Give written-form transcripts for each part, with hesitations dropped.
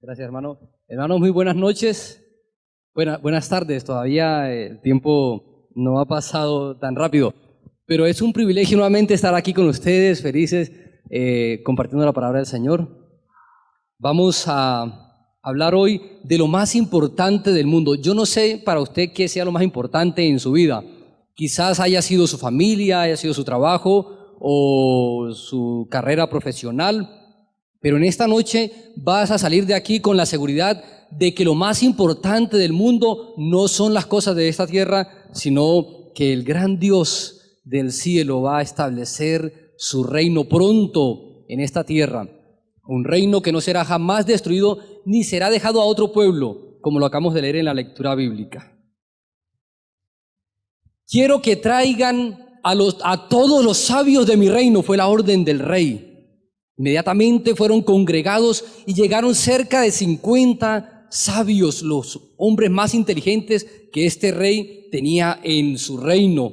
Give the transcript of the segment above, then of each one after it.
Gracias, hermano. Hermanos, muy buenas noches. Buenas tardes. Todavía el tiempo no ha pasado tan rápido, pero es un privilegio nuevamente estar aquí con ustedes, felices, compartiendo la palabra del Señor. Vamos a hablar hoy de lo más importante del mundo. Yo no sé para usted qué sea lo más importante en su vida. Quizás haya sido su familia, haya sido su trabajo o su carrera profesional. Pero en esta noche vas a salir de aquí con la seguridad de que lo más importante del mundo no son las cosas de esta tierra, sino que el gran Dios del cielo va a establecer su reino pronto en esta tierra. Un reino que no será jamás destruido ni será dejado a otro pueblo, como lo acabamos de leer en la lectura bíblica. Quiero que traigan a todos los sabios de mi reino, fue la orden del rey. Inmediatamente fueron congregados y llegaron cerca de 50 sabios, los hombres más inteligentes que este rey tenía en su reino.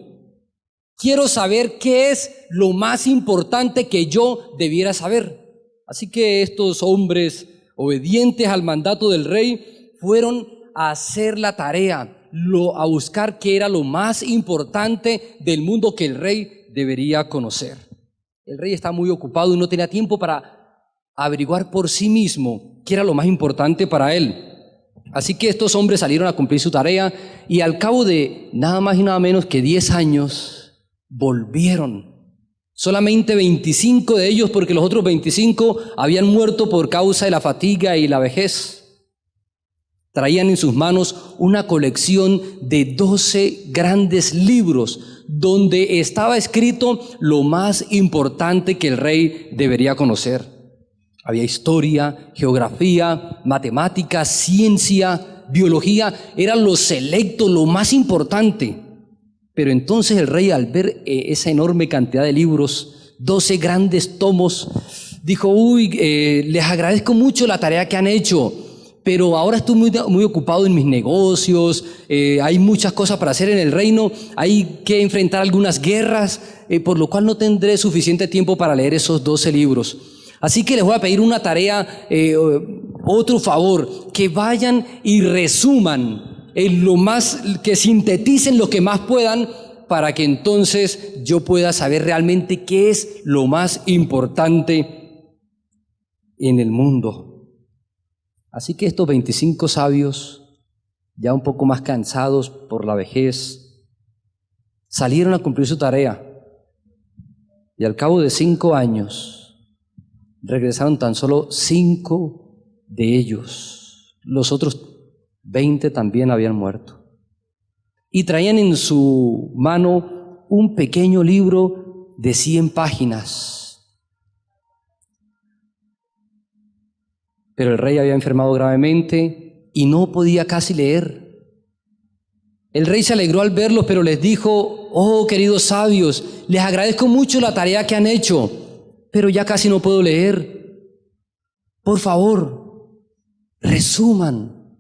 Quiero saber qué es lo más importante que yo debiera saber. Así que estos hombres obedientes al mandato del rey fueron a hacer la tarea, a buscar qué era lo más importante del mundo que el rey debería conocer. El rey está muy ocupado y no tenía tiempo para averiguar por sí mismo qué era lo más importante para él. Así que estos hombres salieron a cumplir su tarea y al cabo de nada más y nada menos que 10 años volvieron. Solamente 25 de ellos, porque los otros 25 habían muerto por causa de la fatiga y la vejez. Traían en sus manos una colección de 12 grandes libros donde estaba escrito lo más importante que el rey debería conocer. Había historia, geografía, matemáticas, ciencia, biología, eran lo selecto, lo más importante. Pero entonces el rey, al ver esa enorme cantidad de libros, 12 grandes tomos, dijo: les agradezco mucho la tarea que han hecho, pero ahora estoy muy ocupado en mis negocios, hay muchas cosas para hacer en el reino, hay que enfrentar algunas guerras, por lo cual no tendré suficiente tiempo para leer esos 12 libros. Así que les voy a pedir una tarea, otro favor, que vayan y resuman que sinteticen lo que más puedan, para que entonces yo pueda saber realmente qué es lo más importante en el mundo. Así que estos 25 sabios, ya un poco más cansados por la vejez, salieron a cumplir su tarea. Y al cabo de 5 años, regresaron tan solo 5 de ellos. Los otros 20 también habían muerto. Y traían en su mano un pequeño libro de 100 páginas. Pero el rey había enfermado gravemente y no podía casi leer. El rey se alegró al verlos, pero les dijo: oh, queridos sabios, les agradezco mucho la tarea que han hecho, pero ya casi no puedo leer. Por favor, resuman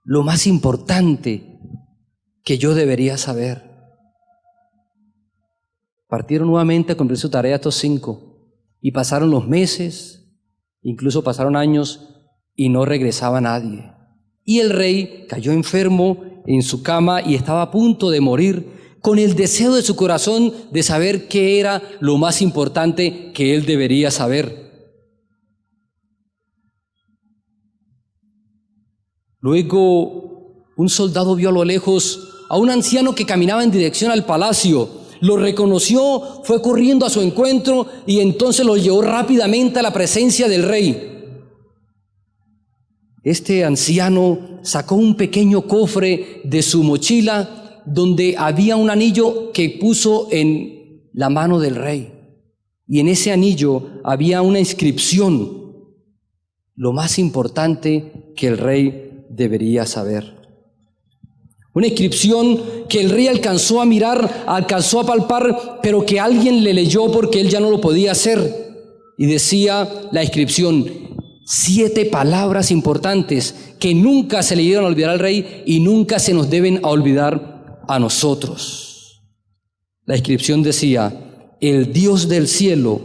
lo más importante que yo debería saber. Partieron nuevamente a cumplir su tarea estos 5 y pasaron los meses. Incluso pasaron años y no regresaba nadie. Y el rey cayó enfermo en su cama y estaba a punto de morir, con el deseo de su corazón de saber qué era lo más importante que él debería saber. Luego, un soldado vio a lo lejos a un anciano que caminaba en dirección al palacio. Lo reconoció, fue corriendo a su encuentro y entonces lo llevó rápidamente a la presencia del rey. Este anciano sacó un pequeño cofre de su mochila donde había un anillo que puso en la mano del rey. Y en ese anillo había una inscripción, lo más importante que el rey debería saber. Una inscripción que el rey alcanzó a mirar, alcanzó a palpar, pero que alguien le leyó porque él ya no lo podía hacer. Y decía la inscripción: 7 palabras importantes que nunca se le dieron a olvidar al rey y nunca se nos deben a olvidar a nosotros. La inscripción decía: el Dios del cielo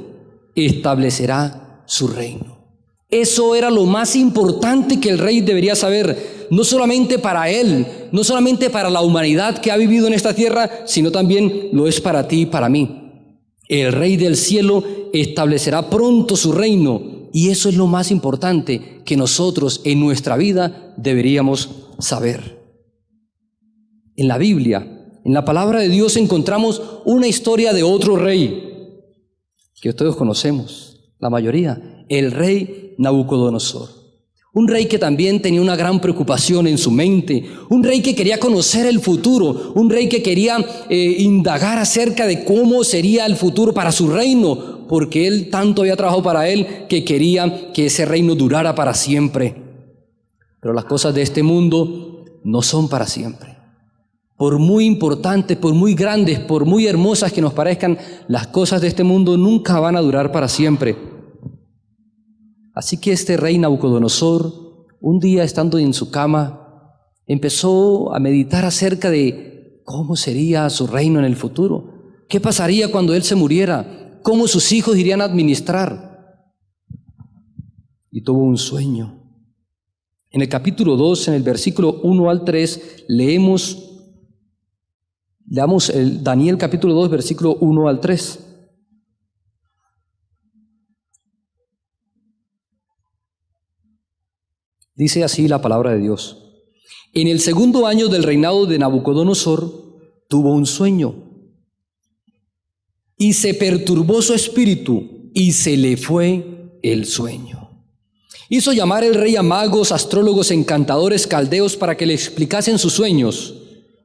establecerá su reino. Eso era lo más importante que el rey debería saber, no solamente para él, no solamente para la humanidad que ha vivido en esta tierra, sino también lo es para ti y para mí. El Rey del cielo establecerá pronto su reino, y eso es lo más importante que nosotros en nuestra vida deberíamos saber. En la Biblia, en la palabra de Dios, encontramos una historia de otro rey que todos conocemos, la mayoría, el rey Nabucodonosor. Un rey que también tenía una gran preocupación en su mente, un rey que quería conocer el futuro, un rey que quería indagar acerca de cómo sería el futuro para su reino, porque él tanto había trabajado para él que quería que ese reino durara para siempre. Pero las cosas de este mundo no son para siempre. Por muy importantes, por muy grandes, por muy hermosas que nos parezcan, las cosas de este mundo nunca van a durar para siempre. Así que este rey Nabucodonosor, un día estando en su cama, empezó a meditar acerca de cómo sería su reino en el futuro. ¿Qué pasaría cuando él se muriera? ¿Cómo sus hijos irían a administrar? Y tuvo un sueño. En el capítulo 2, en el versículo 1 al 3, leamos el Daniel capítulo 2, versículo 1 al 3. Dice así la palabra de Dios. En el segundo año del reinado de Nabucodonosor, tuvo un sueño, y se perturbó su espíritu, y se le fue el sueño. Hizo llamar el rey a magos, astrólogos, encantadores, caldeos, para que le explicasen sus sueños.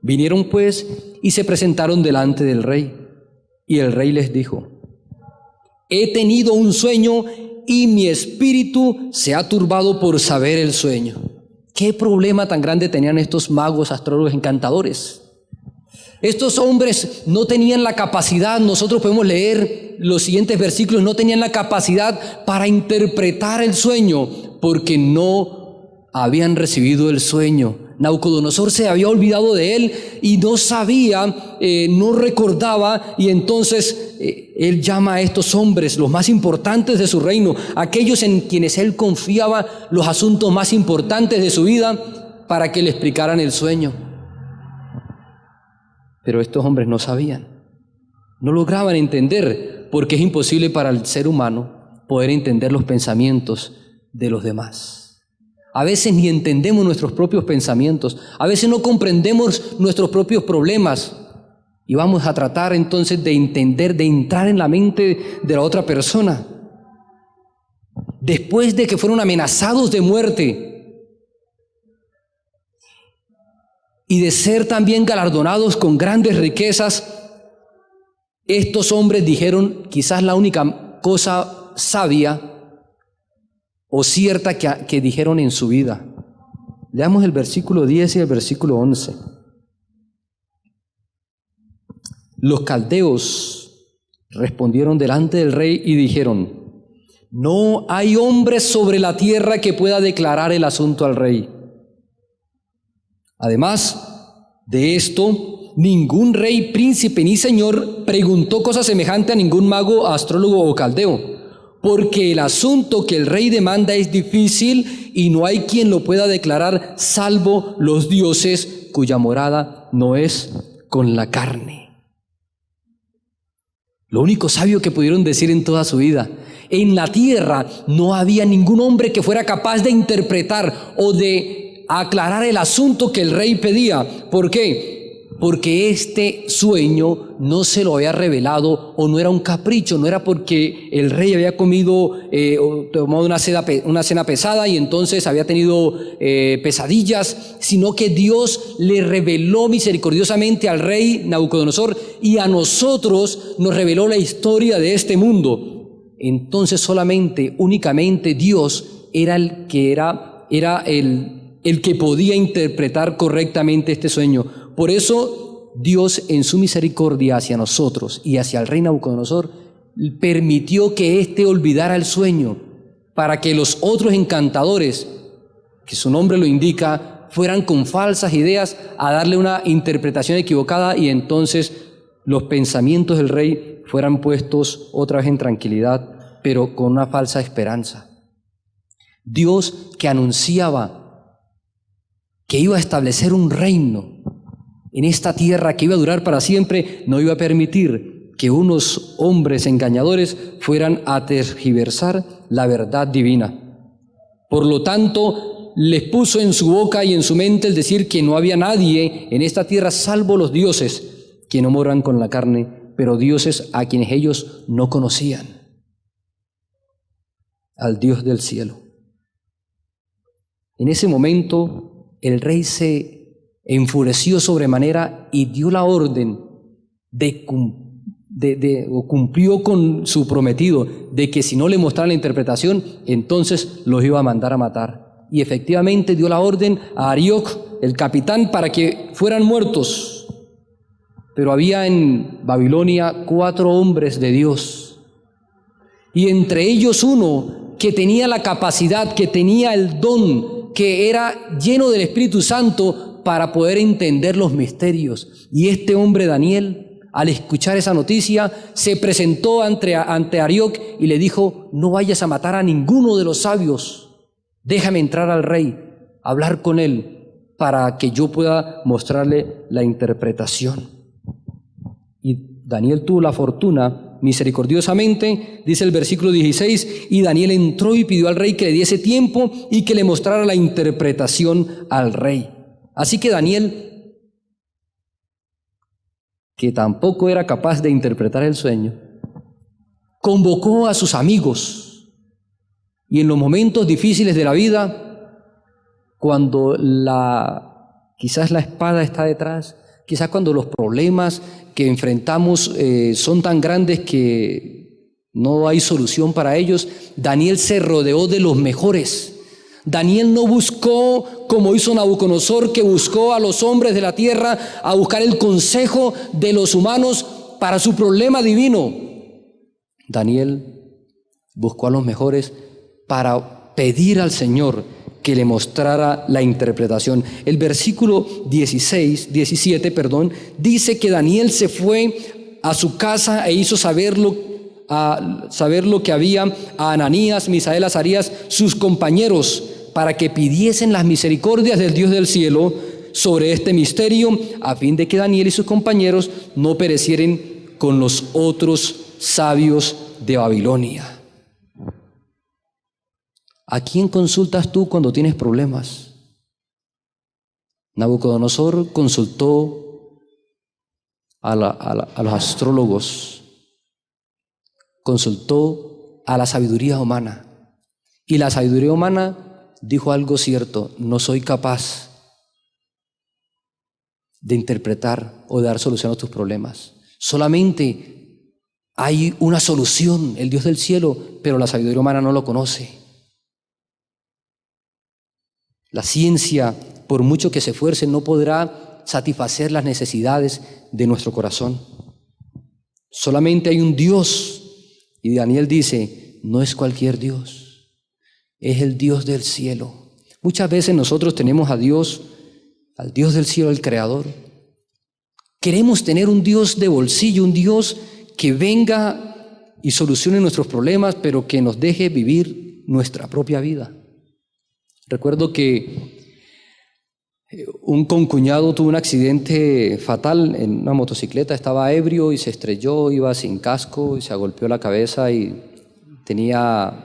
Vinieron pues y se presentaron delante del rey. Y el rey les dijo: he tenido un sueño y mi espíritu se ha turbado por saber el sueño. ¿Qué problema tan grande tenían estos magos, astrólogos, encantadores? Estos hombres no tenían la capacidad, nosotros podemos leer los siguientes versículos, no tenían la capacidad para interpretar el sueño porque no habían recibido el sueño. Nabucodonosor se había olvidado de él y no sabía, no recordaba, y entonces él llama a estos hombres, los más importantes de su reino, aquellos en quienes él confiaba los asuntos más importantes de su vida, para que le explicaran el sueño. Pero estos hombres no sabían, no lograban entender, porque es imposible para el ser humano poder entender los pensamientos de los demás. A veces ni entendemos nuestros propios pensamientos, a veces no comprendemos nuestros propios problemas y vamos a tratar entonces de entender, de entrar en la mente de la otra persona. Después de que fueron amenazados de muerte y de ser también galardonados con grandes riquezas, estos hombres dijeron quizás la única cosa sabia o cierta que dijeron en su vida. Leamos el versículo 10 y el versículo 11. Los caldeos respondieron delante del rey y dijeron: no hay hombre sobre la tierra que pueda declarar el asunto al rey. Además de esto, ningún rey, príncipe ni señor preguntó cosa semejante a ningún mago, astrólogo o caldeo, porque el asunto que el rey demanda es difícil y no hay quien lo pueda declarar salvo los dioses cuya morada no es con la carne. Lo único sabio que pudieron decir en toda su vida. En la tierra no había ningún hombre que fuera capaz de interpretar o de aclarar el asunto que el rey pedía. ¿Por qué? Porque este sueño no se lo había revelado, o no era un capricho, no era porque el rey había comido o tomado una cena pesada y entonces había tenido pesadillas, sino que Dios le reveló misericordiosamente al rey Nabucodonosor, y a nosotros nos reveló la historia de este mundo. Entonces únicamente Dios era el que podía interpretar correctamente este sueño. Por eso Dios, en su misericordia hacia nosotros y hacia el rey Nabucodonosor, permitió que éste olvidara el sueño, para que los otros encantadores, que su nombre lo indica, fueran con falsas ideas a darle una interpretación equivocada, y entonces los pensamientos del rey fueran puestos otra vez en tranquilidad, pero con una falsa esperanza. Dios que anunciaba que iba a establecer un reino en esta tierra que iba a durar para siempre, no iba a permitir que unos hombres engañadores fueran a tergiversar la verdad divina. Por lo tanto, les puso en su boca y en su mente el decir que no había nadie en esta tierra salvo los dioses que no moran con la carne, pero dioses a quienes ellos no conocían, al Dios del cielo. En ese momento, el rey se enfureció sobremanera y dio la orden o cumplió con su prometido de que si no le mostraran la interpretación, entonces los iba a mandar a matar. Y efectivamente dio la orden a Arioc, el capitán, para que fueran muertos. Pero había en Babilonia 4 hombres de Dios, y entre ellos uno que tenía la capacidad, que tenía el don, que era lleno del Espíritu Santo para poder entender los misterios. Y este hombre Daniel, al escuchar esa noticia, se presentó ante Arioc y le dijo: no vayas a matar a ninguno de los sabios, déjame entrar al rey, hablar con él, para que yo pueda mostrarle la interpretación. Y Daniel tuvo la fortuna, misericordiosamente, dice el versículo 16, y Daniel entró y pidió al rey que le diese tiempo y que le mostrara la interpretación al rey. Así que Daniel, que tampoco era capaz de interpretar el sueño, convocó a sus amigos, y en los momentos difíciles de la vida, cuando quizás la espada está detrás, quizás cuando los problemas que enfrentamos son tan grandes que no hay solución para ellos, Daniel se rodeó de los mejores. Daniel no buscó, como hizo Nabucodonosor, que buscó a los hombres de la tierra a buscar el consejo de los humanos para su problema divino. Daniel buscó a los mejores para pedir al Señor que le mostrara la interpretación. El versículo 17, dice que Daniel se fue a su casa e hizo saber lo que había a Ananías, Misael, Azarías, sus compañeros, para que pidiesen las misericordias del Dios del cielo sobre este misterio, a fin de que Daniel y sus compañeros no perecieran con los otros sabios de Babilonia. ¿A quién consultas tú cuando tienes problemas? Nabucodonosor consultó a los astrólogos, consultó a la sabiduría humana, y la sabiduría humana dijo algo cierto: no soy capaz de interpretar o de dar solución a tus problemas. Solamente hay una solución, el Dios del cielo, pero la sabiduría humana no lo conoce. La ciencia, por mucho que se esfuerce, no podrá satisfacer las necesidades de nuestro corazón. Solamente hay un Dios, y Daniel dice: no es cualquier Dios, es el Dios del cielo. Muchas veces nosotros tenemos a Dios, al Dios del cielo, el Creador. Queremos tener un Dios de bolsillo, un Dios que venga y solucione nuestros problemas, pero que nos deje vivir nuestra propia vida. Recuerdo que un concuñado tuvo un accidente fatal en una motocicleta, estaba ebrio y se estrelló, iba sin casco y se golpeó la cabeza y tenía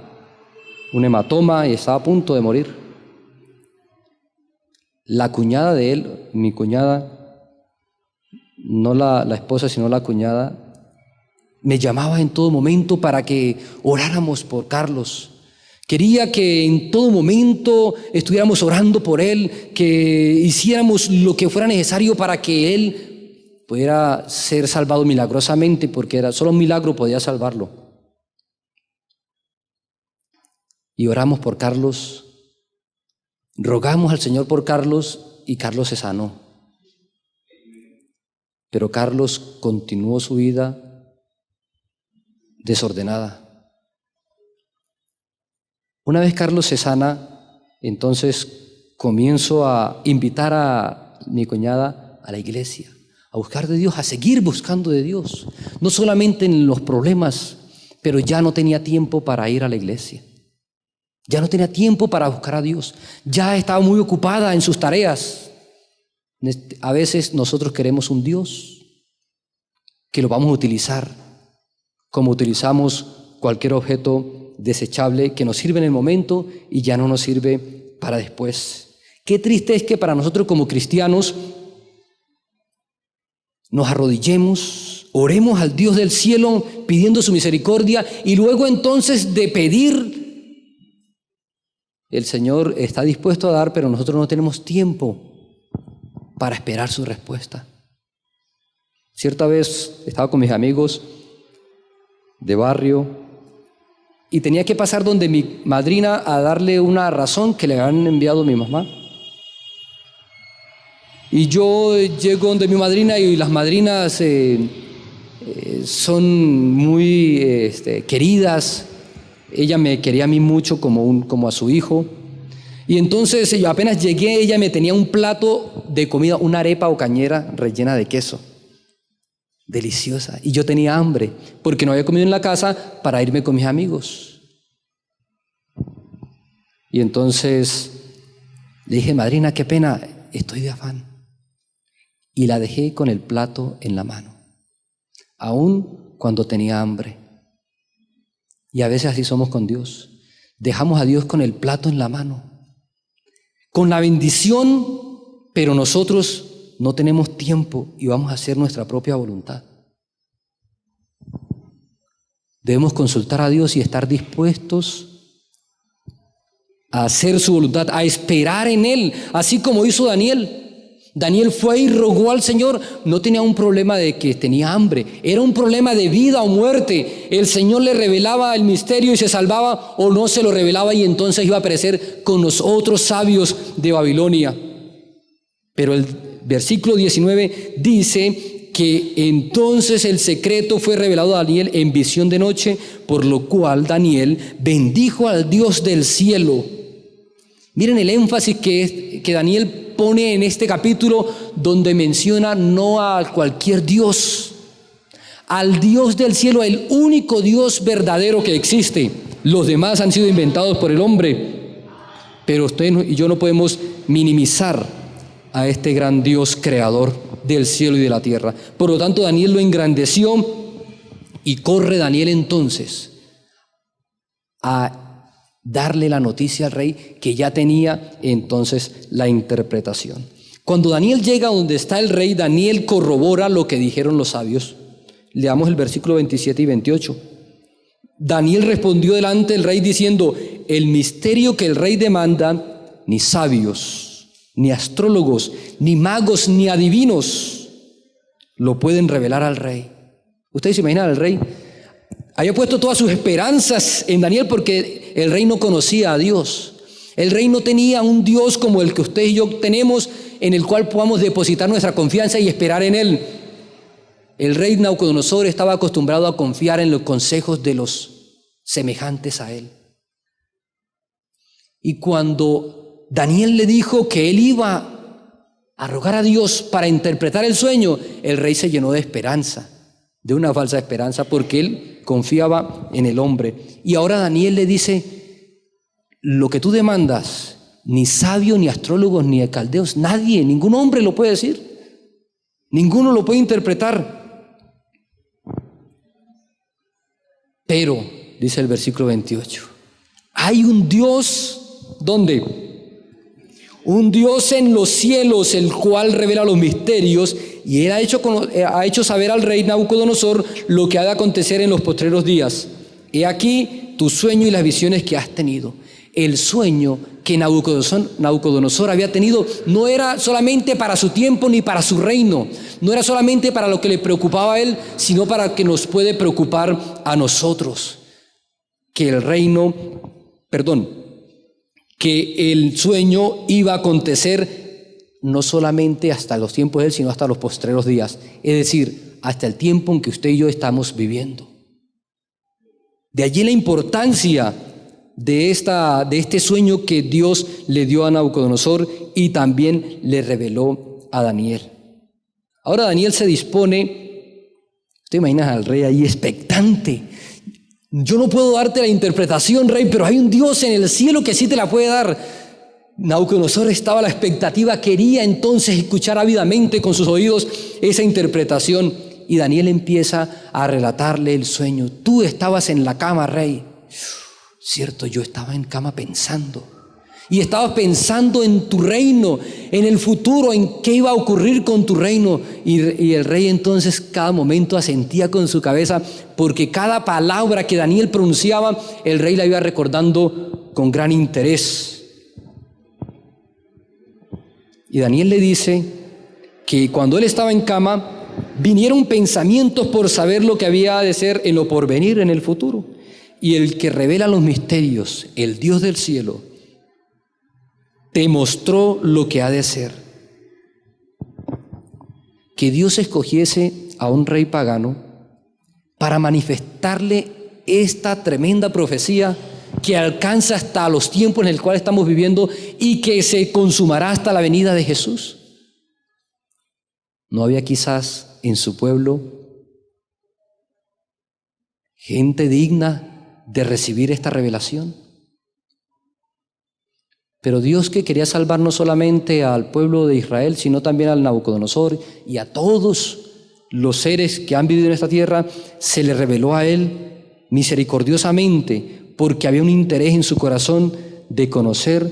un hematoma y estaba a punto de morir. La cuñada de él, mi cuñada, no la esposa, sino la cuñada, me llamaba en todo momento para que oráramos por Carlos. Quería que en todo momento estuviéramos orando por él, que hiciéramos lo que fuera necesario para que él pudiera ser salvado milagrosamente, porque solo un milagro podía salvarlo. Y oramos por Carlos, rogamos al Señor por Carlos y Carlos se sanó. Pero Carlos continuó su vida desordenada. Una vez Carlos se sana, entonces comienzo a invitar a mi cuñada a la iglesia, a buscar de Dios, a seguir buscando de Dios, no solamente en los problemas, pero ya no tenía tiempo para ir a la iglesia. Ya no tenía tiempo para buscar a Dios. Ya estaba muy ocupada en sus tareas. A veces nosotros queremos un Dios que lo vamos a utilizar como utilizamos cualquier objeto desechable que nos sirve en el momento y ya no nos sirve para después. Qué triste es que para nosotros como cristianos nos arrodillemos, oremos al Dios del cielo pidiendo su misericordia y luego entonces de pedir, el Señor está dispuesto a dar, pero nosotros no tenemos tiempo para esperar su respuesta. Cierta vez estaba con mis amigos de barrio y tenía que pasar donde mi madrina a darle una razón que le habían enviado a mi mamá. Y yo llego donde mi madrina y las madrinas son muy queridas. Ella me quería a mí mucho como a su hijo. Y entonces yo apenas llegué, ella me tenía un plato de comida, una arepa o cañera rellena de queso. Deliciosa. Y yo tenía hambre porque no había comido en la casa para irme con mis amigos. Y entonces le dije, madrina, qué pena, estoy de afán. Y la dejé con el plato en la mano, aun cuando tenía hambre. Y a veces así somos con Dios. Dejamos a Dios con el plato en la mano, con la bendición, pero nosotros no tenemos tiempo y vamos a hacer nuestra propia voluntad. Debemos consultar a Dios y estar dispuestos a hacer su voluntad, a esperar en Él, así como hizo Daniel. Daniel fue y rogó al Señor. No tenía un problema de que tenía hambre, era un problema de vida o muerte. El Señor le revelaba el misterio y se salvaba, o no se lo revelaba y entonces iba a perecer con los otros sabios de Babilonia. Pero el versículo 19 dice que entonces el secreto fue revelado a Daniel en visión de noche, por lo cual Daniel bendijo al Dios del cielo. Miren el énfasis que Daniel pone en este capítulo, donde menciona no a cualquier Dios, al Dios del cielo, el único Dios verdadero que existe. Los demás han sido inventados por el hombre, pero usted y yo no podemos minimizar a este gran Dios creador del cielo y de la tierra. Por lo tanto, Daniel lo engrandeció y corre Daniel entonces a darle la noticia al rey, que ya tenía entonces la interpretación. Cuando Daniel llega donde está el rey, Daniel corrobora lo que dijeron los sabios. Leamos el versículo 27 y 28. Daniel respondió delante del rey diciendo: el misterio que el rey demanda, ni sabios, ni astrólogos, ni magos, ni adivinos lo pueden revelar al rey. Ustedes se imaginan al rey. Había puesto todas sus esperanzas en Daniel porque el rey no conocía a Dios. El rey no tenía un Dios como el que usted y yo tenemos, en el cual podamos depositar nuestra confianza y esperar en Él. El rey Nabucodonosor estaba acostumbrado a confiar en los consejos de los semejantes a él. Y cuando Daniel le dijo que él iba a rogar a Dios para interpretar el sueño, el rey se llenó de esperanza, de una falsa esperanza, porque él confiaba en el hombre. Y ahora Daniel le dice: lo que tú demandas, ni sabios, ni astrólogos, ni caldeos, nadie, ningún hombre lo puede decir, ninguno lo puede interpretar. Pero, dice el versículo 28, hay un Dios, ¿dónde? Un Dios en los cielos, el cual revela los misterios, y él ha hecho saber al rey Nabucodonosor lo que ha de acontecer en los postreros días. He aquí tu sueño y las visiones que has tenido. El sueño que Nabucodonosor había tenido no era solamente para su tiempo ni para su reino, no era solamente para lo que le preocupaba a él, sino para que nos puede preocupar a nosotros. Que el sueño iba a acontecer no solamente hasta los tiempos de él, sino hasta los postreros días, es decir, hasta el tiempo en que usted y yo estamos viviendo. De allí la importancia de este sueño que Dios le dio a Nabucodonosor y también le reveló a Daniel. Ahora Daniel se dispone, ¿te imaginas al rey ahí expectante? Yo no puedo darte la interpretación, rey, pero hay un Dios en el cielo que sí te la puede dar. Nabucodonosor estaba a la expectativa, quería entonces escuchar ávidamente con sus oídos esa interpretación. Y Daniel empieza a relatarle el sueño. Tú estabas en la cama, rey. Cierto, yo estaba en cama pensando. Y estabas pensando en tu reino, en el futuro, en qué iba a ocurrir con tu reino. Y el rey entonces cada momento asentía con su cabeza, porque cada palabra que Daniel pronunciaba, el rey la iba recordando con gran interés. Y Daniel le dice que cuando él estaba en cama, vinieron pensamientos por saber lo que había de ser en lo porvenir, en el futuro. Y el que revela los misterios, el Dios del cielo, te mostró lo que ha de ser. Que Dios escogiese a un rey pagano para manifestarle esta tremenda profecía que alcanza hasta los tiempos en el cual estamos viviendo y que se consumará hasta la venida de Jesús. ¿No había quizás en su pueblo gente digna de recibir esta revelación? Pero Dios, que quería salvar no solamente al pueblo de Israel, sino también al Nabucodonosor y a todos los seres que han vivido en esta tierra, se le reveló a él misericordiosamente, porque había un interés en su corazón de conocer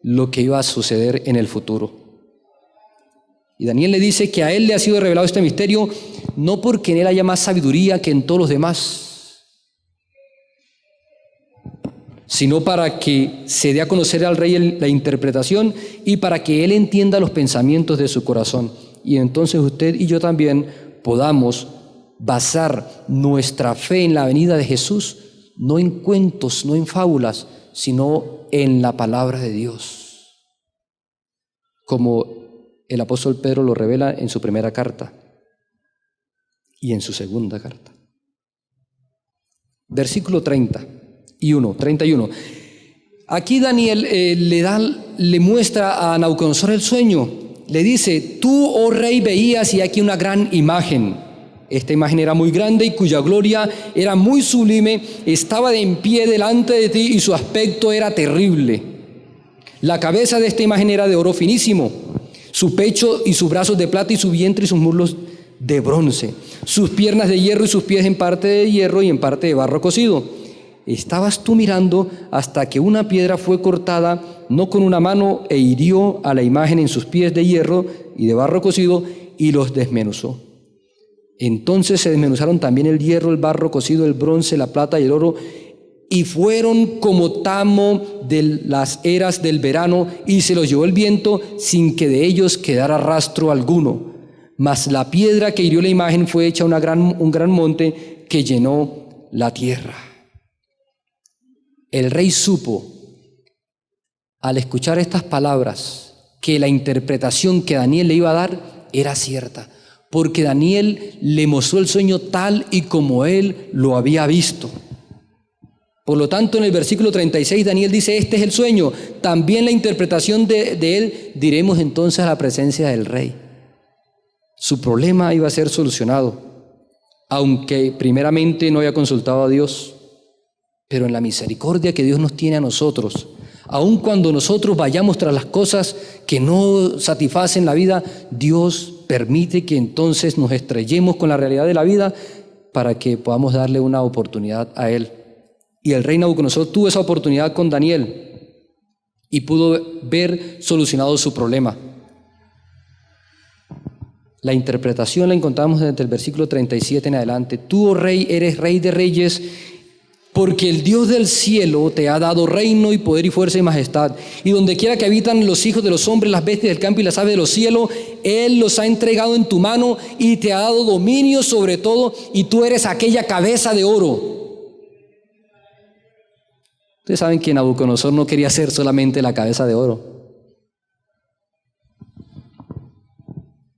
lo que iba a suceder en el futuro. Y Daniel le dice que a él le ha sido revelado este misterio, no porque en él haya más sabiduría que en todos los demás, sino para que se dé a conocer al rey la interpretación y para que él entienda los pensamientos de su corazón. Y entonces usted y yo también podamos basar nuestra fe en la venida de Jesús, no en cuentos, no en fábulas, sino en la palabra de Dios, como el apóstol Pedro lo revela en su primera carta y en su segunda carta. Versículo 31. Aquí Daniel le muestra a Nabucodonosor el sueño. Le dice: tú, oh rey, veías y aquí una gran imagen. Esta imagen era muy grande y cuya gloria era muy sublime. Estaba de en pie delante de ti y su aspecto era terrible. La cabeza de esta imagen era de oro finísimo, su pecho y sus brazos de plata y su vientre y sus muslos de bronce, sus piernas de hierro y sus pies en parte de hierro y en parte de barro cocido. Estabas tú mirando hasta que una piedra fue cortada, no con una mano, e hirió a la imagen en sus pies de hierro y de barro cocido y los desmenuzó. Entonces se desmenuzaron también el hierro, el barro cocido, el bronce, la plata y el oro, y fueron como tamo de las eras del verano, y se los llevó el viento sin que de ellos quedara rastro alguno. Mas la piedra que hirió la imagen fue hecha un gran monte que llenó la tierra. El rey supo, al escuchar estas palabras, que la interpretación que Daniel le iba a dar era cierta, porque Daniel le mostró el sueño tal y como él lo había visto. Por lo tanto, en el versículo 36, Daniel dice: este es el sueño, también la interpretación de él diremos entonces a la presencia del rey. Su problema iba a ser solucionado, aunque primeramente no había consultado a Dios. Pero en la misericordia que Dios nos tiene a nosotros, aun cuando nosotros vayamos tras las cosas que no satisfacen la vida, Dios permite que entonces nos estrellemos con la realidad de la vida para que podamos darle una oportunidad a Él. Y el rey Nabucodonosor tuvo esa oportunidad con Daniel y pudo ver solucionado su problema. La interpretación la encontramos desde el versículo 37 en adelante. Tú, oh rey, eres rey de reyes, porque el Dios del cielo te ha dado reino y poder y fuerza y majestad. Y donde quiera que habitan los hijos de los hombres, las bestias del campo y las aves de los cielos, Él los ha entregado en tu mano y te ha dado dominio sobre todo, y tú eres aquella cabeza de oro. Ustedes saben que Nabucodonosor no quería ser solamente la cabeza de oro,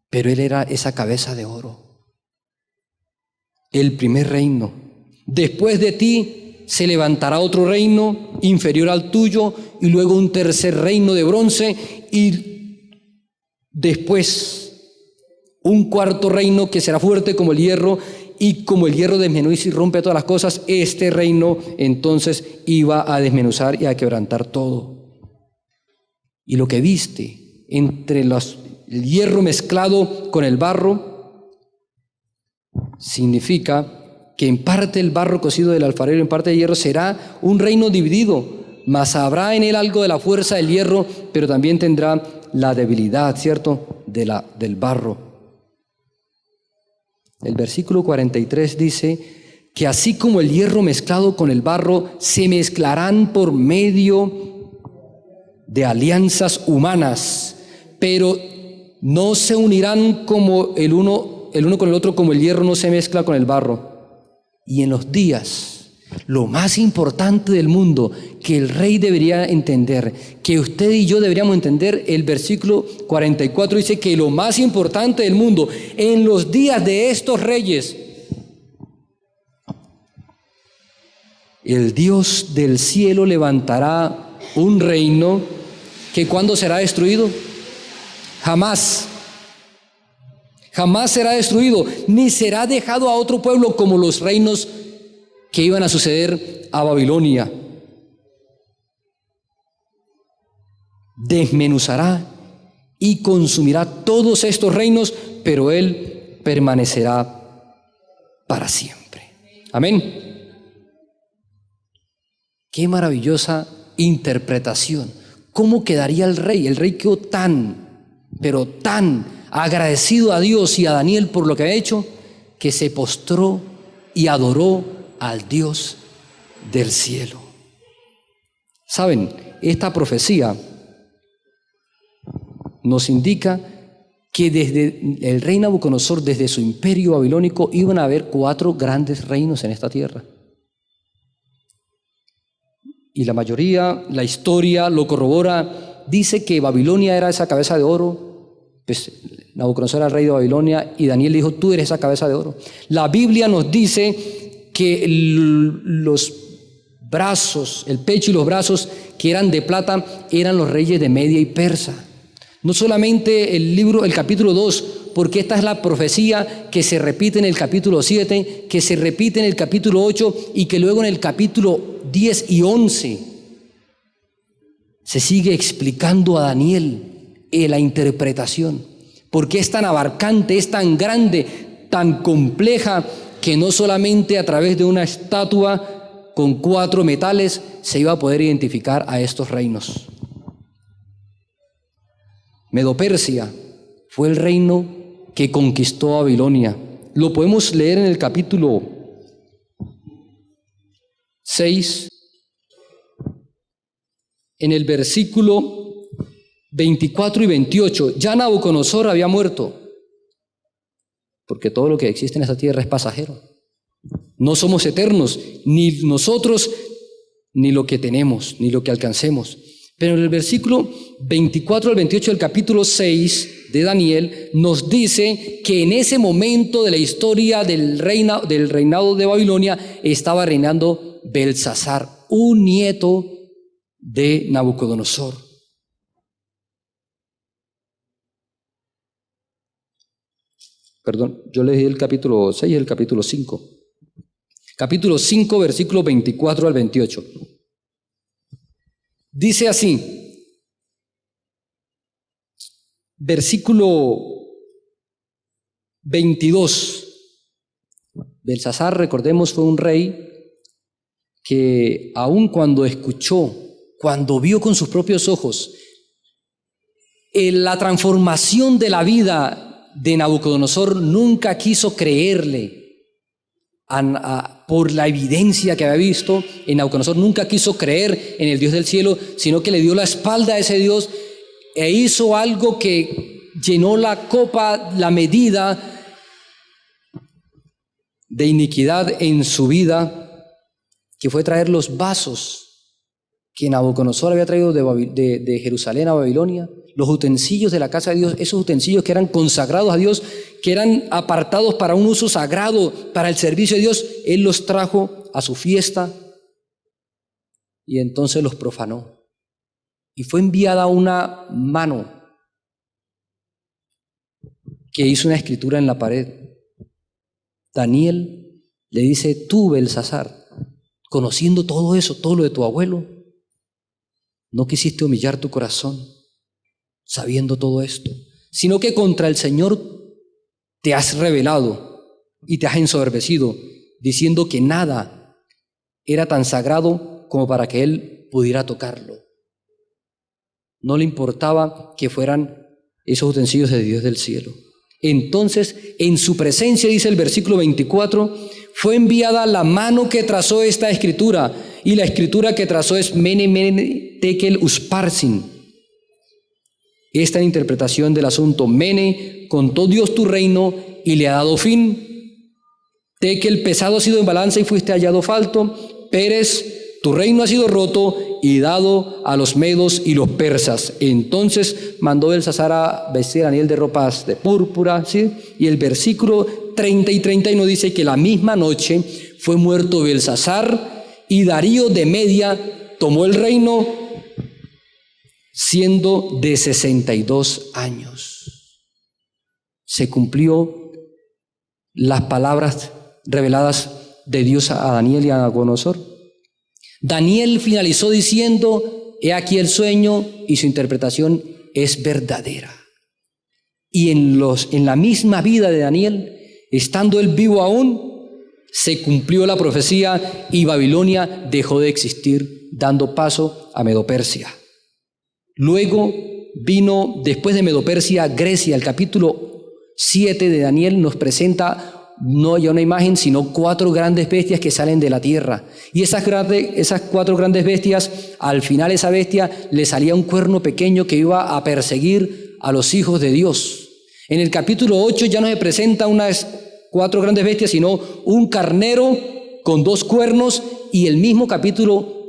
pero él era esa cabeza de oro, el primer reino. Después de ti se levantará otro reino inferior al tuyo, y luego un tercer reino de bronce, y después un cuarto reino que será fuerte como el hierro, y como el hierro desmenuza y rompe todas las cosas, este reino entonces iba a desmenuzar y a quebrantar todo. Y lo que viste entre el hierro mezclado con el barro significa que en parte el barro cocido del alfarero, en parte el hierro, será un reino dividido, mas habrá en él algo de la fuerza del hierro, pero también tendrá la debilidad, ¿cierto?, del barro. El versículo 43 dice que así como el hierro mezclado con el barro se mezclarán por medio de alianzas humanas, pero no se unirán como el uno con el otro, como el hierro no se mezcla con el barro. Y en los días, lo más importante del mundo que el rey debería entender, que usted y yo deberíamos entender, el versículo 44 dice que lo más importante del mundo, en los días de estos reyes, el Dios del cielo levantará un reino que ¿cuándo será destruido? Jamás. Jamás será destruido, ni será dejado a otro pueblo como los reinos que iban a suceder a Babilonia. Desmenuzará y consumirá todos estos reinos, pero Él permanecerá para siempre. Amén. Qué maravillosa interpretación. ¿Cómo quedaría el rey? El rey quedó pero tan agradecido a Dios y a Daniel por lo que ha hecho, que se postró y adoró al Dios del cielo. ¿Saben? Esta profecía nos indica que desde el rey Nabucodonosor, desde su imperio babilónico, iban a haber 4 grandes reinos en esta tierra. Y la mayoría, la historia lo corrobora, dice que Babilonia era esa cabeza de oro. Pues Nabucodonosor era el rey de Babilonia y Daniel dijo, tú eres esa cabeza de oro. La Biblia nos dice que los brazos, el pecho y los brazos que eran de plata eran los reyes de Media y Persa. No solamente el capítulo 2, porque esta es la profecía que se repite en el capítulo 7, que se repite en el capítulo 8 y que luego en el capítulo 10 y 11 se sigue explicando a Daniel la interpretación. Porque es tan abarcante, es tan grande, tan compleja, que no solamente a través de una estatua con 4 metales se iba a poder identificar a estos reinos. Medo-Persia fue el reino que conquistó a Babilonia. Lo podemos leer en el capítulo 6, en el versículo 24 y 28. Ya Nabucodonosor había muerto, porque todo lo que existe en esta tierra es pasajero. No somos eternos, ni nosotros, ni lo que tenemos, ni lo que alcancemos. Pero en el versículo 24 al 28 del capítulo 6 de Daniel nos dice que en ese momento de la historia del reinado de Babilonia estaba reinando Belsasar, un nieto de Nabucodonosor. Perdón, yo leí el capítulo 6 y el capítulo 5. Capítulo 5, versículos 24 al 28. Dice así, versículo 22. Belsasar, recordemos, fue un rey que aun cuando escuchó, cuando vio con sus propios ojos la transformación de la vida de Nabucodonosor, nunca quiso creerle por la evidencia que había visto en Nabucodonosor. Nunca quiso creer en el Dios del cielo, sino que le dio la espalda a ese Dios e hizo algo que llenó la copa, la medida de iniquidad en su vida, que fue traer los vasos que Nabucodonosor había traído de Jerusalén a Babilonia, los utensilios de la casa de Dios, esos utensilios que eran consagrados a Dios, que eran apartados para un uso sagrado, para el servicio de Dios. Él los trajo a su fiesta y entonces los profanó. Y fue enviada una mano que hizo una escritura en la pared. Daniel le dice: tú, Belsasar, conociendo todo eso, todo lo de tu abuelo, no quisiste humillar tu corazón sabiendo todo esto, sino que contra el Señor te has rebelado y te has ensoberbecido, diciendo que nada era tan sagrado como para que Él pudiera tocarlo. No le importaba que fueran esos utensilios de Dios del cielo. Entonces, en su presencia, dice el versículo 24, fue enviada la mano que trazó esta escritura, y la escritura que trazó es Mene, Mene, Tekel, Usparsin. Esta interpretación del asunto: Mene, contó Dios tu reino y le ha dado fin. Tekel, pesado ha sido en balanza y fuiste hallado falto. Peres, tu reino ha sido roto y dado a los medos y los persas. Entonces mandó Belsasar a vestir a Daniel de ropas de púrpura, ¿sí? Y el versículo 30 y 31 dice que la misma noche fue muerto Belsasar, y Darío de Media tomó el reino siendo de 62 años. Se cumplió las palabras reveladas de Dios a Daniel y a Nabucodonosor. Daniel finalizó diciendo: he aquí el sueño, y su interpretación es verdadera. Y en la misma vida de Daniel, estando él vivo aún, se cumplió la profecía y Babilonia dejó de existir, dando paso a Medo-Persia. Luego vino, después de Medo-Persia, Grecia. El capítulo 7 de Daniel nos presenta no ya una imagen, sino 4 grandes bestias que salen de la tierra. Y esas 4 grandes bestias, al final esa bestia le salía un cuerno pequeño que iba a perseguir a los hijos de Dios. En el capítulo 8 ya no se presenta unas 4 grandes bestias, sino un carnero con 2 cuernos, y el mismo capítulo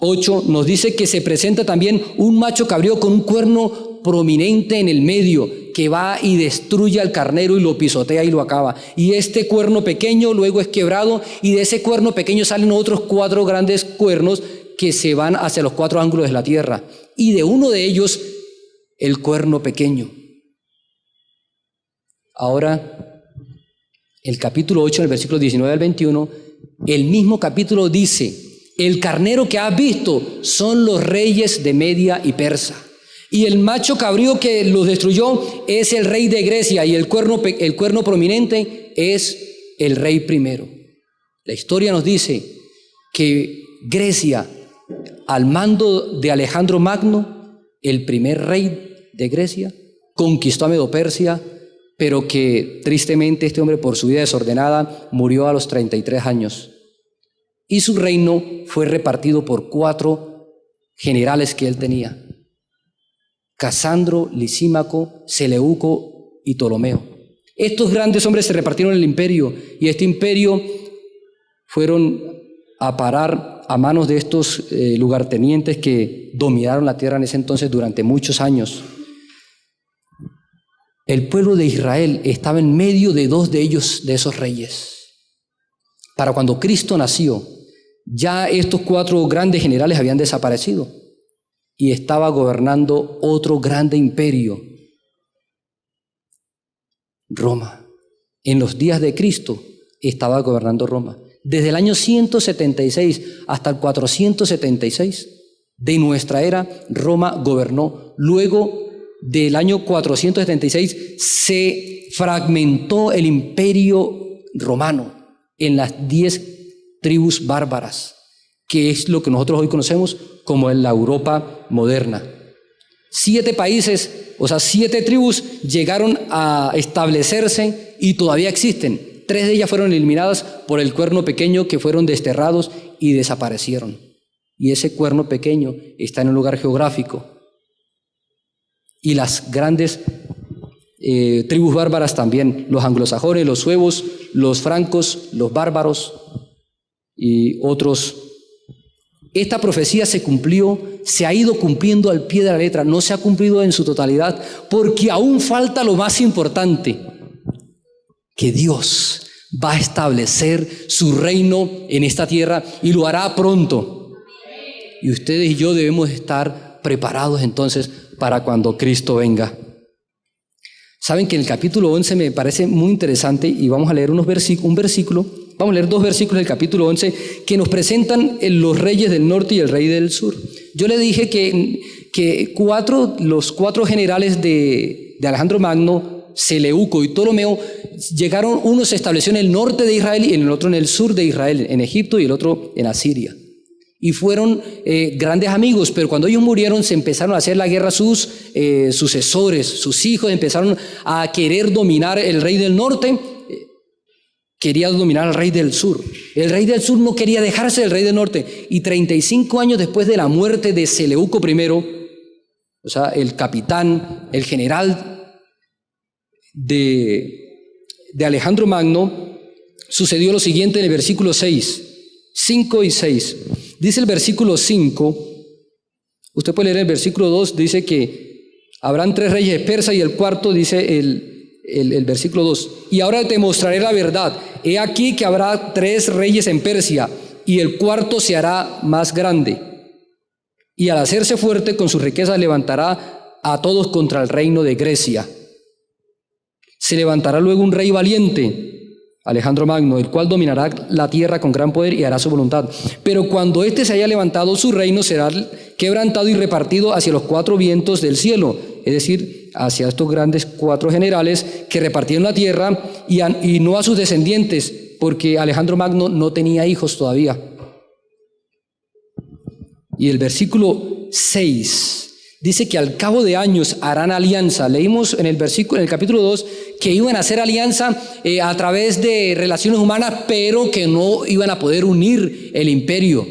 8 nos dice que se presenta también un macho cabrío con un cuerno prominente en el medio, que va y destruye al carnero y lo pisotea y lo acaba. Y este cuerno pequeño luego es quebrado, y de ese cuerno pequeño salen otros 4 grandes cuernos que se van hacia los 4 ángulos de la tierra. Y de uno de ellos, el cuerno pequeño. Ahora, el capítulo 8, en el versículo 19 al 21, el mismo capítulo dice: el carnero que has visto son los reyes de Media y Persa, y el macho cabrío que los destruyó es el rey de Grecia, y el cuerno prominente es el rey primero. La historia nos dice que Grecia, al mando de Alejandro Magno, el primer rey de Grecia, conquistó a Medo-Persia, pero que tristemente este hombre, por su vida desordenada, murió a los 33 años. Y su reino fue repartido por 4 generales que él tenía: Casandro, Lisímaco, Seleuco y Ptolomeo. Estos grandes hombres se repartieron el imperio, y este imperio fueron a parar a manos de estos lugartenientes que dominaron la tierra en ese entonces durante muchos años. El pueblo de Israel estaba en medio de 2 de ellos, de esos reyes. Para cuando Cristo nació, ya estos 4 grandes generales habían desaparecido y estaba gobernando otro grande imperio, Roma. En los días de Cristo estaba gobernando Roma. Desde el año 176 hasta el 476 de nuestra era, Roma gobernó. Luego del año 476 se fragmentó el imperio romano en las 10 tribus bárbaras, que es lo que nosotros hoy conocemos como la Europa moderna. 7 países, o sea, 7 tribus llegaron a establecerse y todavía existen. 3 de ellas fueron eliminadas por el cuerno pequeño, que fueron desterrados y desaparecieron. Y ese cuerno pequeño está en un lugar geográfico. Y las grandes tribus bárbaras también, los anglosajones, los suevos, los francos, los bárbaros y otros. Esta profecía se cumplió, se ha ido cumpliendo al pie de la letra, no se ha cumplido en su totalidad, porque aún falta lo más importante, que Dios va a establecer su reino en esta tierra, y lo hará pronto. Y ustedes y yo debemos estar preparados entonces para cuando Cristo venga. Saben que en el capítulo 11 me parece muy interesante y vamos a leer un versículo, vamos a leer 2 versículos del capítulo 11 que nos presentan los reyes del norte y el rey del sur. Yo le dije que los 4 generales de Alejandro Magno, Seleuco y Ptolomeo, llegaron, uno se estableció en el norte de Israel y el otro en el sur de Israel, en Egipto, y el otro en Asiria. Y fueron grandes amigos, pero cuando ellos murieron se empezaron a hacer la guerra sus sucesores, sus hijos empezaron a querer dominar. El rey del norte quería dominar al rey del sur. El rey del sur no quería dejarse del rey del norte. Y 35 años después de la muerte de Seleuco I, o sea, el capitán, el general de Alejandro Magno, sucedió lo siguiente en el versículo 5 y 6. Dice el versículo 5, usted puede leer el versículo 2, dice que habrán 3 reyes persas y el cuarto dice el versículo 2. Y ahora te mostraré la verdad. He aquí que habrá 3 reyes en Persia y el cuarto se hará más grande. Y al hacerse fuerte con sus riquezas levantará a todos contra el reino de Grecia. Se levantará luego un rey valiente, Alejandro Magno, el cual dominará la tierra con gran poder y hará su voluntad. Pero cuando éste se haya levantado, su reino será quebrantado y repartido hacia los 4 vientos del cielo, es decir, hacia estos grandes 4 generales que repartieron la tierra y no a sus descendientes, porque Alejandro Magno no tenía hijos todavía. Y el versículo 6 dice que al cabo de años harán alianza. Leímos en el capítulo 2 que iban a hacer alianza a través de relaciones humanas, pero que no iban a poder unir el imperio.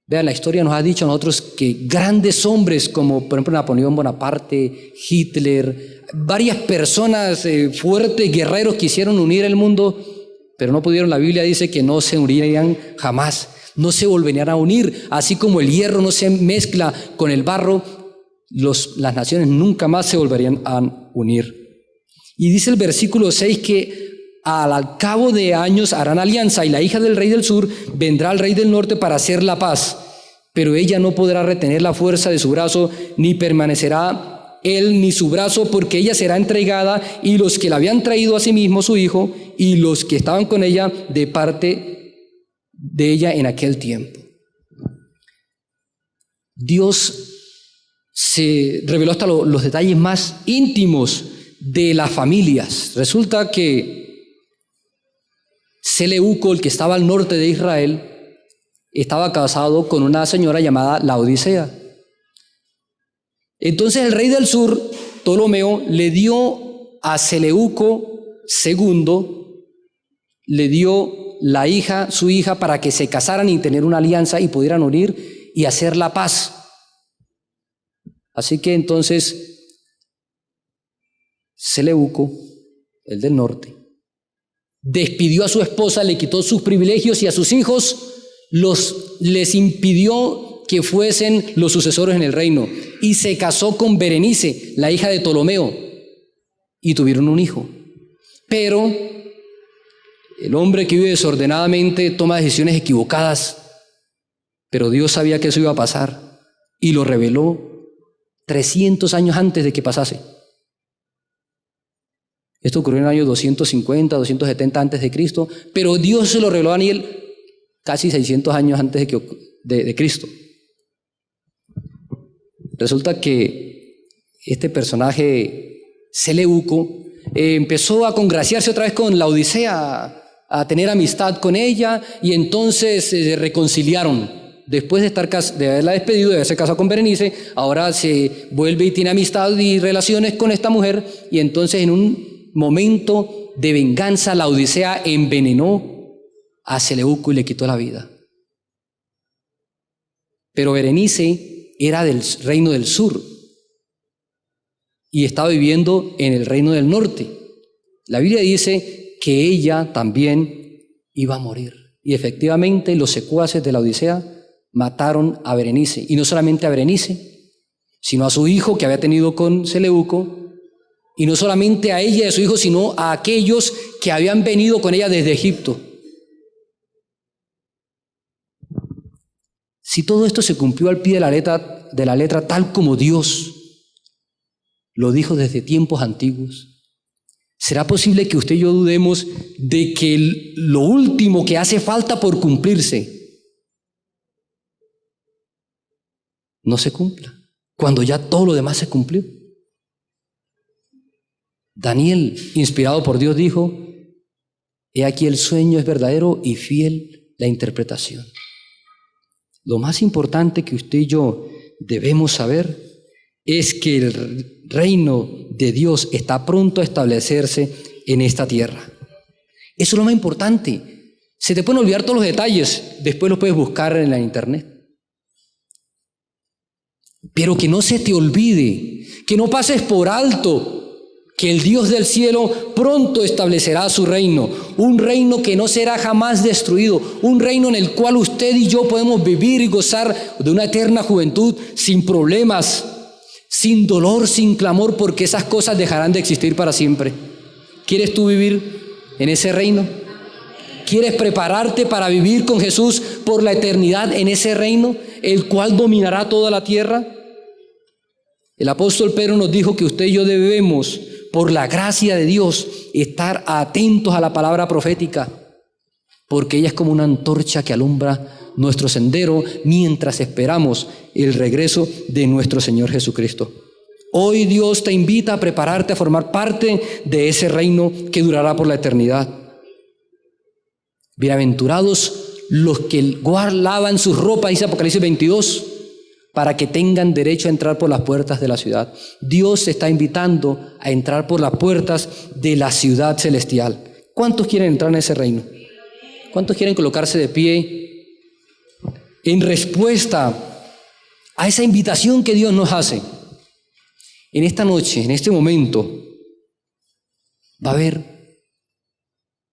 Vean, la historia nos ha dicho a nosotros que grandes hombres como por ejemplo Napoleón Bonaparte, Hitler, varias personas fuertes, guerreros, quisieron unir el mundo, pero no pudieron. La Biblia dice que no se unirían jamás. No se volverían a unir, así como el hierro no se mezcla con el barro, las naciones nunca más se volverían a unir. Y dice el versículo 6 que al cabo de años harán alianza y la hija del rey del sur vendrá al rey del norte para hacer la paz, pero ella no podrá retener la fuerza de su brazo, ni permanecerá él ni su brazo, porque ella será entregada y los que la habían traído a sí mismo, su hijo, y los que estaban con ella de parte de ella en aquel tiempo. Dios se reveló hasta los detalles más íntimos de las familias. Resulta que Seleuco, el que estaba al norte de Israel, estaba casado con una señora llamada Laodicea. Entonces el rey del sur, Ptolomeo, le dio a Seleuco II, le dio su hija, para que se casaran y tener una alianza y pudieran unir y hacer la paz. Así que entonces Seleuco, el del norte, despidió a su esposa, le quitó sus privilegios y a sus hijos les impidió que fuesen los sucesores en el reino, y se casó con Berenice, la hija de Ptolomeo, y tuvieron un hijo. Pero el hombre que vive desordenadamente toma decisiones equivocadas, pero Dios sabía que eso iba a pasar y lo reveló 300 años antes de que pasase. Esto ocurrió en el año 250, 270 antes de Cristo, pero Dios se lo reveló a Daniel casi 600 años antes de Cristo. Resulta que este personaje Seleuco empezó a congraciarse otra vez con Laodicea, a tener amistad con ella, y entonces se reconciliaron. Después de haberla despedido, de haberse casado con Berenice, ahora se vuelve y tiene amistad y relaciones con esta mujer, y entonces en un momento de venganza, Laodicea envenenó a Seleuco y le quitó la vida. Pero Berenice era del reino del sur y estaba viviendo en el reino del norte. La Biblia dice que ella también iba a morir. Y efectivamente los secuaces de Laodicea mataron a Berenice. Y no solamente a Berenice, sino a su hijo que había tenido con Seleuco. Y no solamente a ella y a su hijo, sino a aquellos que habían venido con ella desde Egipto. Si todo esto se cumplió al pie de la letra tal como Dios lo dijo desde tiempos antiguos. ¿Será posible que usted y yo dudemos de que lo último que hace falta por cumplirse no se cumpla, cuando ya todo lo demás se cumplió? Daniel, inspirado por Dios, dijo: he aquí el sueño es verdadero y fiel la interpretación. Lo más importante que usted y yo debemos saber es que el reino de Dios está pronto a establecerse en esta tierra. Eso es lo más importante. Se te pueden olvidar todos los detalles, después los puedes buscar en la internet. Pero que no se te olvide, que no pases por alto que el Dios del cielo pronto establecerá su reino, un reino que no será jamás destruido, un reino en el cual usted y yo podemos vivir y gozar de una eterna juventud sin problemas, sin dolor, sin clamor, porque esas cosas dejarán de existir para siempre. ¿Quieres tú vivir en ese reino? ¿Quieres prepararte para vivir con Jesús por la eternidad en ese reino, el cual dominará toda la tierra? El apóstol Pedro nos dijo que usted y yo debemos, por la gracia de Dios, estar atentos a la palabra profética, porque ella es como una antorcha que alumbra nuestro sendero mientras esperamos el regreso de nuestro Señor Jesucristo. Hoy Dios te invita a prepararte a formar parte de ese reino que durará por la eternidad. Bienaventurados los que lavan sus ropas, dice Apocalipsis 22, para que tengan derecho a entrar por las puertas de la ciudad. Dios se está invitando a entrar por las puertas de la ciudad celestial. ¿Cuántos quieren entrar en ese reino? ¿Cuántos quieren colocarse de pie en respuesta a esa invitación que Dios nos hace? En esta noche, en este momento, va a haber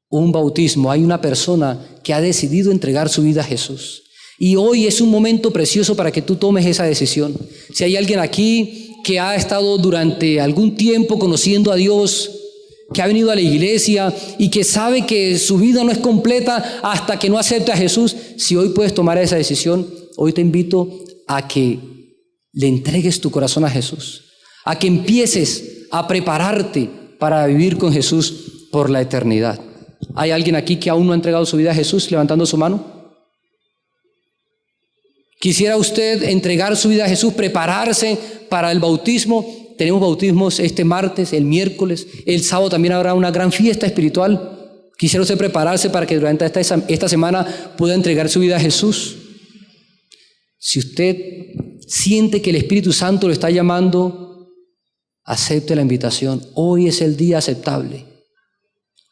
un bautismo. Hay una persona que ha decidido entregar su vida a Jesús. Y hoy es un momento precioso para que tú tomes esa decisión. Si hay alguien aquí que ha estado durante algún tiempo conociendo a Dios, que ha venido a la iglesia y que sabe que su vida no es completa hasta que no acepte a Jesús, si hoy puedes tomar esa decisión, hoy te invito a que le entregues tu corazón a Jesús, a que empieces a prepararte para vivir con Jesús por la eternidad. ¿Hay alguien aquí que aún no ha entregado su vida a Jesús levantando su mano? ¿Quisiera usted entregar su vida a Jesús, prepararse para el bautismo? Tenemos bautismos este martes, el miércoles, el sábado también habrá una gran fiesta espiritual. ¿Quisiera usted prepararse para que durante esta semana pueda entregar su vida a Jesús? Si usted siente que el Espíritu Santo lo está llamando, acepte la invitación. Hoy es el día aceptable.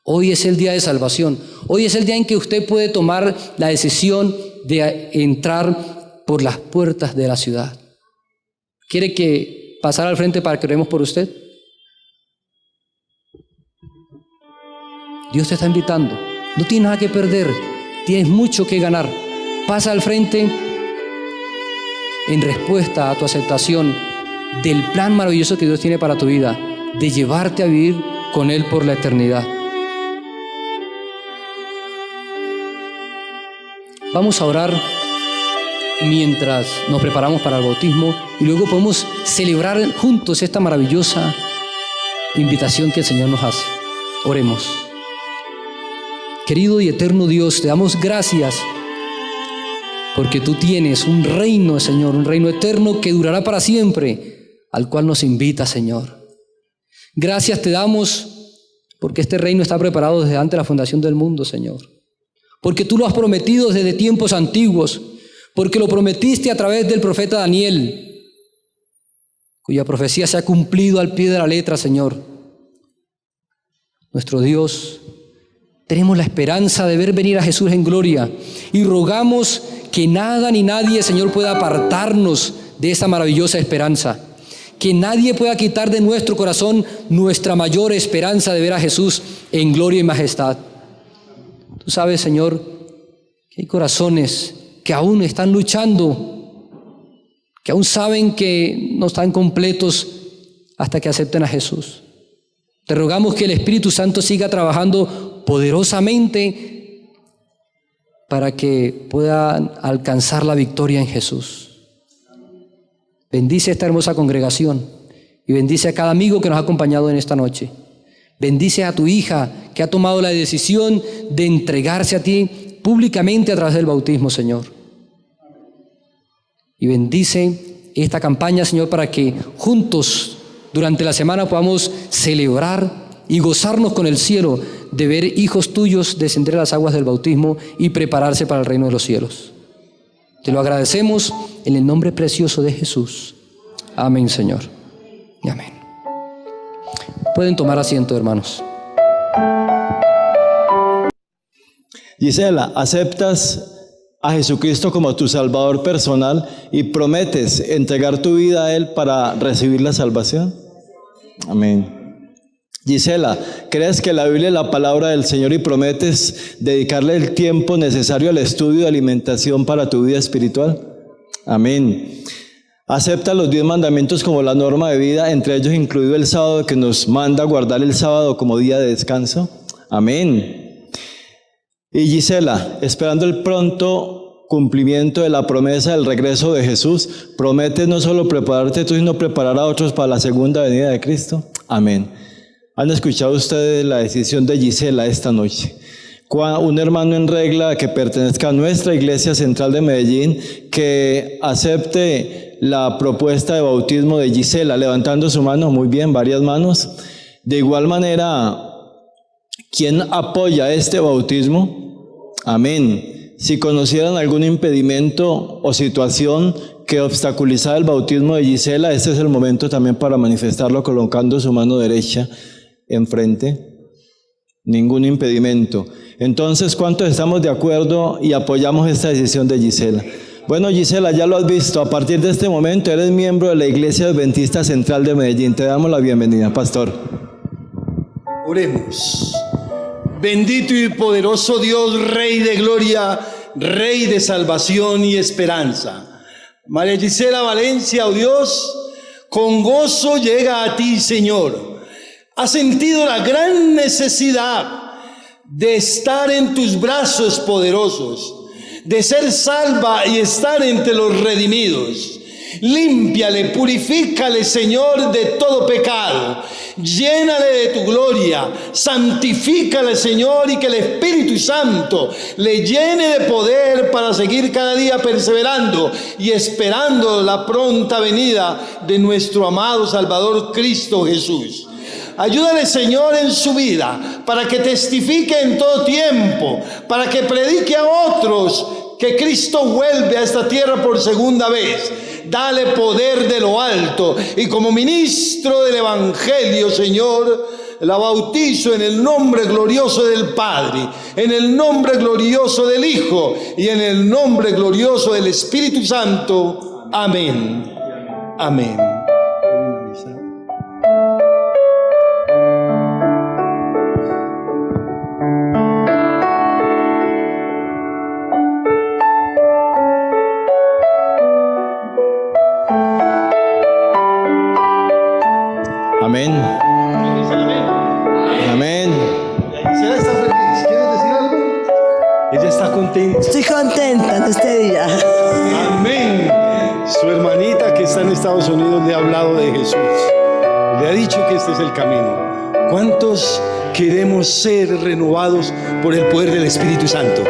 Hoy es el día de salvación. Hoy es el día en que usted puede tomar la decisión de entrar por las puertas de la ciudad. ¿Quiere que pasar al frente para que oremos por usted? Dios te está invitando. No tienes nada que perder. Tienes mucho que ganar. Pasa al frente en respuesta a tu aceptación del plan maravilloso que Dios tiene para tu vida, de llevarte a vivir con Él por la eternidad. Vamos a orar mientras nos preparamos para el bautismo y luego podemos celebrar juntos esta maravillosa invitación que el Señor nos hace. Oremos. Querido y eterno Dios, te damos gracias porque tú tienes un reino, Señor, un reino eterno que durará para siempre, al cual nos invita, Señor. Gracias te damos porque este reino está preparado desde antes de la fundación del mundo, Señor. Porque tú lo has prometido desde tiempos antiguos, porque lo prometiste a través del profeta Daniel, cuya profecía se ha cumplido al pie de la letra, Señor. Nuestro Dios, tenemos la esperanza de ver venir a Jesús en gloria y rogamos que nada ni nadie, Señor, pueda apartarnos de esa maravillosa esperanza. Que nadie pueda quitar de nuestro corazón nuestra mayor esperanza de ver a Jesús en gloria y majestad. Tú sabes, Señor, que hay corazones que aún están luchando, que aún saben que no están completos hasta que acepten a Jesús. Te rogamos que el Espíritu Santo siga trabajando poderosamente para que puedan alcanzar la victoria en Jesús. Bendice esta hermosa congregación Y bendice a cada amigo que nos ha acompañado en esta noche. Bendice a tu hija que ha tomado la decisión de entregarse a ti públicamente a través del bautismo, Señor. Y bendice esta campaña, Señor, para que juntos durante la semana podamos celebrar y gozarnos con el cielo de ver hijos tuyos descender a las aguas del bautismo y prepararse para el reino de los cielos. Te lo agradecemos en el nombre precioso de Jesús. Amén, Señor. Y amén. Pueden tomar asiento, hermanos. Gisela, ¿aceptas a Jesucristo como tu Salvador personal y prometes entregar tu vida a Él para recibir la salvación? Amén. Gisela, ¿crees que la Biblia es la palabra del Señor y prometes dedicarle el tiempo necesario al estudio y alimentación para tu vida espiritual? Amén. ¿Acepta los 10 mandamientos como la norma de vida, entre ellos incluido el sábado, que nos manda guardar el sábado como día de descanso? Amén. Y Gisela, esperando el pronto cumplimiento de la promesa del regreso de Jesús, ¿prometes no solo prepararte tú, sino preparar a otros para la segunda venida de Cristo? Amén. ¿Han escuchado ustedes la decisión de Gisela esta noche? Un hermano en regla que pertenezca a nuestra Iglesia Central de Medellín, que acepte la propuesta de bautismo de Gisela, levantando su mano. Muy bien, varias manos. De igual manera, ¿quién apoya este bautismo? Amén. Si conocieran algún impedimento o situación que obstaculizara el bautismo de Gisela, este es el momento también para manifestarlo colocando su mano derecha enfrente. Ningún impedimento. Entonces, ¿cuántos estamos de acuerdo y apoyamos esta decisión de Gisela? Bueno, Gisela, ya lo has visto. A partir de este momento eres miembro de la Iglesia Adventista Central de Medellín. Te damos la bienvenida, pastor. Oremos. Bendito y poderoso Dios, Rey de gloria, Rey de salvación y esperanza. María Gisela Valencia, oh Dios, con gozo llega a ti, Señor. Ha sentido la gran necesidad de estar en tus brazos poderosos, de ser salva y estar entre los redimidos. Límpiale, purifícale, Señor, de todo pecado. Llénale de tu gloria, santifícale, Señor, y que el Espíritu Santo le llene de poder para seguir cada día perseverando y esperando la pronta venida de nuestro amado Salvador Cristo Jesús. Ayúdale, Señor, en su vida, para que testifique en todo tiempo, para que predique a otros que Cristo vuelve a esta tierra por segunda vez. Dale poder de lo alto, y como ministro del Evangelio, Señor, la bautizo en el nombre glorioso del Padre, en el nombre glorioso del Hijo y en el nombre glorioso del Espíritu Santo. Amén. Amén. Amén. Amén. Gisela está feliz. ¿Quieres decir algo? Ella está contenta. Estoy contenta en este día. Amén. Su hermanita que está en Estados Unidos le ha hablado de Jesús. Le ha dicho que este es el camino. ¿Cuántos queremos ser renovados por el poder del Espíritu Santo?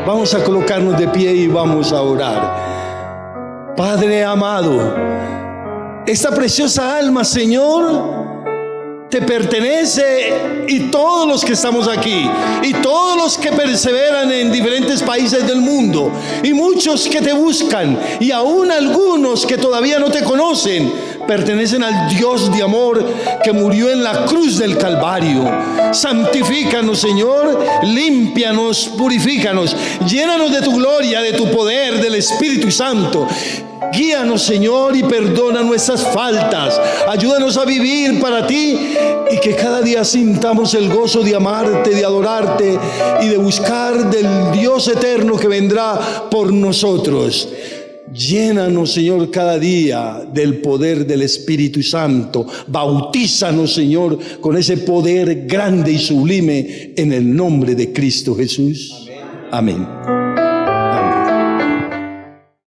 Vamos a colocarnos de pie y vamos a orar. Padre amado, esta preciosa alma, Señor, te pertenece, y todos los que estamos aquí y todos los que perseveran en diferentes países del mundo, y muchos que te buscan, y aún algunos que todavía no te conocen, pertenecen al Dios de amor que murió en la cruz del Calvario. Santifícanos, Señor, límpianos, purifícanos, llénanos de tu gloria, de tu poder, del Espíritu Santo. Guíanos, Señor, y perdona nuestras faltas. Ayúdanos a vivir para ti, y que cada día sintamos el gozo de amarte, de adorarte y de buscar del Dios eterno que vendrá por nosotros. Llénanos, Señor, cada día del poder del Espíritu Santo. Bautízanos, Señor, con ese poder grande y sublime, en el nombre de Cristo Jesús. Amén.